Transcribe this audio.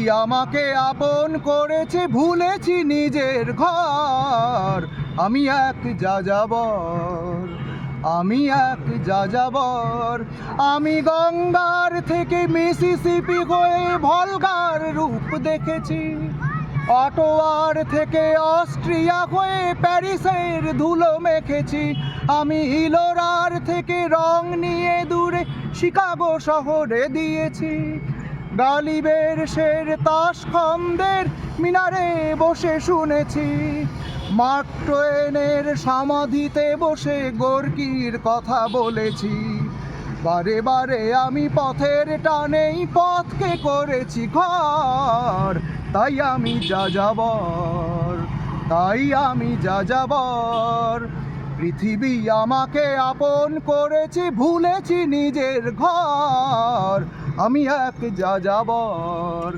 আমাকে আপন করেছে, ভুলেছি নিজের ঘর। আমি এক যাযাবর, আমি এক যাযাবর। আমি গঙ্গার থেকে মিসিসিপি হয়ে ভলগার রূপ দেখেছি, অটোয়ার থেকে অস্ট্রিয়া হয়ে প্যারিসের ধুলো মেখেছি। আমি ইলোরার থেকে রং নিয়ে দূরে শিকাগো শহরে দিয়েছি। গালিবের শের তাসখন্দের মিনারে বসে শুনেছি। মার্ক টোয়েনের সমাধিতে বসে গোর্কির কথা বলেছি। বারে বারে আমি পথের টানেই পথকে করেছি ঘর। তাই আমি যাযাবর, তাই আমি যাযাবর। পৃথিবী আমাকে আপন করেছে, ভুলেছি নিজের ঘর। আমি এক যাযাবর।